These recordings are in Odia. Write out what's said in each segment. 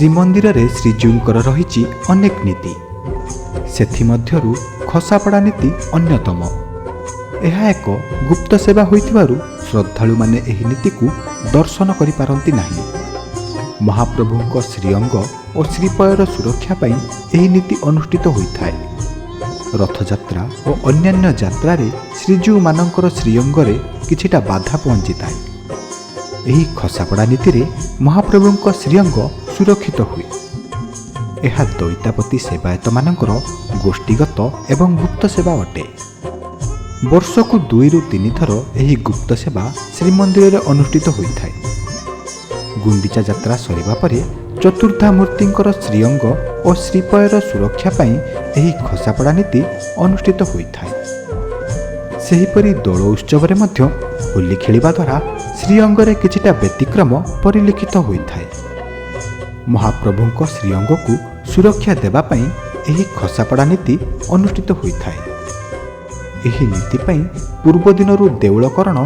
ଶ୍ରୀମନ୍ଦିରରେ ଶ୍ରୀଜୀଉଙ୍କର ରହିଛି ଅନେକ ନୀତି। ସେଥିମଧ୍ୟରୁ ଖସାପଡ଼ା ନୀତି ଅନ୍ୟତମ। ଏହା ଏକ ଗୁପ୍ତ ସେବା ହୋଇଥିବାରୁ ଶ୍ରଦ୍ଧାଳୁମାନେ ଏହି ନୀତିକୁ ଦର୍ଶନ କରିପାରନ୍ତି ନାହିଁ। ମହାପ୍ରଭୁଙ୍କ ଶ୍ରୀଅଙ୍ଗ ଓ ଶ୍ରୀପୟର ସୁରକ୍ଷା ପାଇଁ ଏହି ନୀତି ଅନୁଷ୍ଠିତ ହୋଇଥାଏ। ରଥଯାତ୍ରା ଓ ଅନ୍ୟାନ୍ୟ ଯାତ୍ରାରେ ଶ୍ରୀଜୀଉମାନଙ୍କର ଶ୍ରୀଅଙ୍ଗରେ କିଛିଟା ବାଧା ପହଞ୍ଚିଥାଏ। ଏହି ଖସାପଡ଼ା ନୀତିରେ ମହାପ୍ରଭୁଙ୍କ ଶ୍ରୀଅଙ୍ଗ ସୁରକ୍ଷିତ ହୁଏ। ଏହା ଦଇତାପତି ସେବାୟତମାନଙ୍କର ଗୋଷ୍ଠୀଗତ ଏବଂ ଗୁପ୍ତ ସେବା ଅଟେ। ବର୍ଷକୁ 2ରୁ 3 ଥର ଏହି ଗୁପ୍ତ ସେବା ଶ୍ରୀମନ୍ଦିରରେ ଅନୁଷ୍ଠିତ ହୋଇଥାଏ। ଗୁଣ୍ଡିଚା ଯାତ୍ରା ସରିବା ପରେ ଚତୁର୍ଦ୍ଧାମୂର୍ତ୍ତିଙ୍କର ଶ୍ରୀଅଙ୍ଗ ଓ ଶ୍ରୀପୟର ସୁରକ୍ଷା ପାଇଁ ଏହି ଖସାପଡ଼ା ନୀତି ଅନୁଷ୍ଠିତ ହୋଇଥାଏ। ସେହିପରି ଦୋଳ ଉତ୍ସବରେ ମଧ୍ୟ ହୋଲି ଖେଳିବା ଦ୍ୱାରା ଶ୍ରୀଅଙ୍ଗରେ କିଛିଟା ବ୍ୟତିକ୍ରମ ପରିଲିଖିତ ହୋଇଥାଏ। ମହାପ୍ରଭୁଙ୍କ ଶ୍ରୀଅଙ୍ଗକୁ ସୁରକ୍ଷା ଦେବା ପାଇଁ ଏହି ଖସାପଡ଼ା ନୀତି ଅନୁଷ୍ଠିତ ହୋଇଥାଏ। ଏହି ନୀତି ପାଇଁ ପୂର୍ବଦିନରୁ ଦେଉଳକରଣ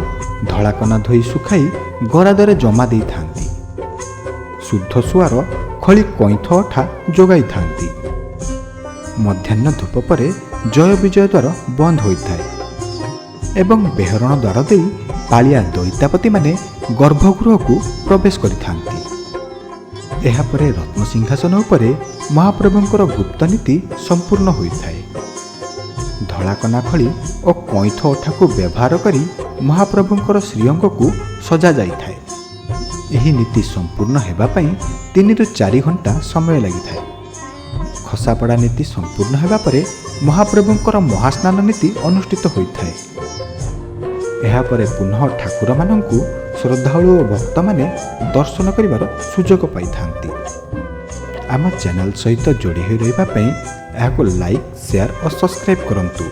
ଧଳାକନା ଧୋଇ ଶୁଖାଇ ଗରାଦରେ ଜମା ଦେଇଥାନ୍ତି। ଶୁଦ୍ଧ ସୁଆର ଖଳି କଇଁଥ ଅଠା ଯୋଗାଇଥାନ୍ତି। ମଧ୍ୟାହ୍ନ ଧୂପ ପରେ ଜୟ ବିଜୟ ଦ୍ୱାର ବନ୍ଦ ହୋଇଥାଏ ଏବଂ ବେହରଣ ଦ୍ୱାର ଦେଇ ପାଳିଆ ଦଇତାପତିମାନେ ଗର୍ଭଗୃହକୁ ପ୍ରବେଶ କରିଥାନ୍ତି। ଏହାପରେ ରତ୍ନସିଂହାସନ ଉପରେ ମହାପ୍ରଭୁଙ୍କର ଗୁପ୍ତ ନୀତି ସମ୍ପୂର୍ଣ୍ଣ ହୋଇଥାଏ। ଧଳାକନା ଖଳି ଓ କଇଁଥ ଅଠାକୁ ବ୍ୟବହାର କରି ମହାପ୍ରଭୁଙ୍କର ଶ୍ରୀଅଙ୍ଗକୁ ସଜା ଯାଇଥାଏ। ଏହି ନୀତି ସମ୍ପୂର୍ଣ୍ଣ ହେବା ପାଇଁ 3ରୁ 4 ଘଣ୍ଟା ସମୟ ଲାଗିଥାଏ। ଖସାପଡ଼ା ନୀତି ସମ୍ପୂର୍ଣ୍ଣ ହେବା ପରେ ମହାପ୍ରଭୁଙ୍କର ମହାସ୍ନାନ ନୀତି ଅନୁଷ୍ଠିତ ହୋଇଥାଏ। ଏହାପରେ ପୁନଃ ଠାକୁରମାନଙ୍କୁ ଶ୍ରଦ୍ଧାଳୁ ଓ ଭକ୍ତମାନେ ଦର୍ଶନ କରିବାର ସୁଯୋଗ ପାଇଥାନ୍ତି। ଆମ ଚ୍ୟାନେଲ ସହିତ ଯୋଡ଼ି ହୋଇ ରହିବା ପାଇଁ ଏହାକୁ ଲାଇକ୍, ସେୟାର ଓ ସବସ୍କ୍ରାଇବ୍ କରନ୍ତୁ।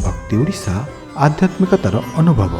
ଭକ୍ତି ଓଡ଼ିଶା ଆଧ୍ୟାତ୍ମିକତାର ଅନୁଭବ।